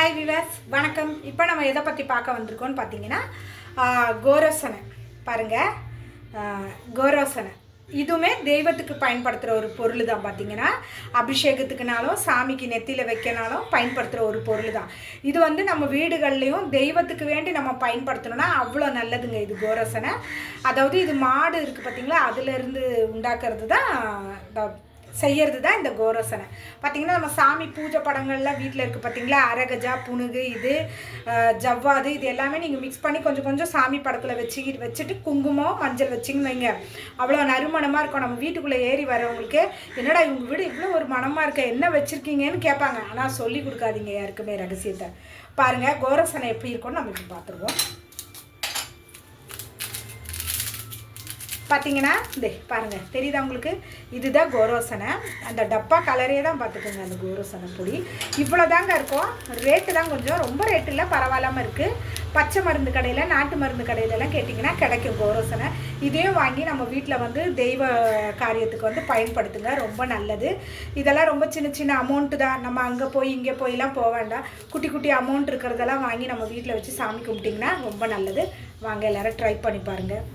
Hi விவாஸ் வணக்கம். இப்போ நம்ம எதை பற்றி பார்க்க வந்திருக்கோம்னு பார்த்தீங்கன்னா கோரோசனை பாருங்கள். கோரோசனை இதுவுமே தெய்வத்துக்கு பயன்படுத்துகிற ஒரு பொருள் தான். பார்த்தீங்கன்னா அபிஷேகத்துக்குனாலும் சாமிக்கு நெத்தியில் வைக்கனாலும் பயன்படுத்துகிற ஒரு பொருள் தான். இது வந்து நம்ம வீடுகள்லேயும் தெய்வத்துக்கு வேண்டி நம்ம பயன்படுத்தணும்னா அவ்வளோ நல்லதுங்க. இது கோரோசனை, அதாவது இது மாடு இருக்குது பார்த்தீங்களா, அதுலேருந்து உண்டாக்குறது தான் செய்கிறது தான் இந்த கோரோசனை. பார்த்திங்கன்னா நம்ம சாமி பூஜை படங்கள்லாம் வீட்டில் இருக்குது பார்த்தீங்களா, அரகஜா, புணுகு, இது ஜவ்வாது, இது எல்லாமே நீங்கள் மிக்ஸ் பண்ணி கொஞ்சம் கொஞ்சம் சாமி படத்தில் வச்சுட்டு குங்குமம் மஞ்சள் வச்சிங்கன்னு வைங்க, அவ்வளோ நறுமணமாக இருக்கும். நம்ம வீட்டுக்குள்ளே ஏறி வரவங்களுக்கு என்னடா இவங்க வீடு இவ்வளோ ஒரு மனமாக இருக்க, என்ன வச்சுருக்கீங்கன்னு கேட்பாங்க. ஆனால் சொல்லி கொடுக்காதீங்க யாருக்குமே ரகசியத்தை. பாருங்கள் கோரோசனை எப்படி இருக்கும்னு நம்ம இப்படி பார்த்துருவோம். பார்த்தீங்கன்னா இந்த பாருங்கள், தெரியுதா உங்களுக்கு? இதுதான் கோரோசனை. அந்த டப்பா கலரே தான் பார்த்துக்கோங்க. அந்த கோரோசனை பொடி இவ்வளோ தாங்க இருக்கும். ரேட்டு தான் கொஞ்சம் ரொம்ப ரேட்டு இல்லை, பரவாயில்லாமல் இருக்குது. பச்சை மருந்து கடையில், நாட்டு மருந்து கடையிலலாம் கேட்டிங்கன்னா கிடைக்கும் கோரோசனை. இதையும் வாங்கி நம்ம வீட்டில் வந்து தெய்வ காரியத்துக்கு வந்து பயன்படுத்துங்க, ரொம்ப நல்லது. இதெல்லாம் ரொம்ப சின்ன சின்ன அமௌண்ட்டு தான். நம்ம அங்கே போய் இங்கே போயெல்லாம் போக வேண்டாம். குட்டி குட்டி அமௌண்ட் இருக்கிறதெல்லாம் வாங்கி நம்ம வீட்டில் வச்சு சாமி கும்பிட்டிங்கன்னா ரொம்ப நல்லது. வாங்க எல்லோரும் ட்ரை பண்ணி பாருங்கள்.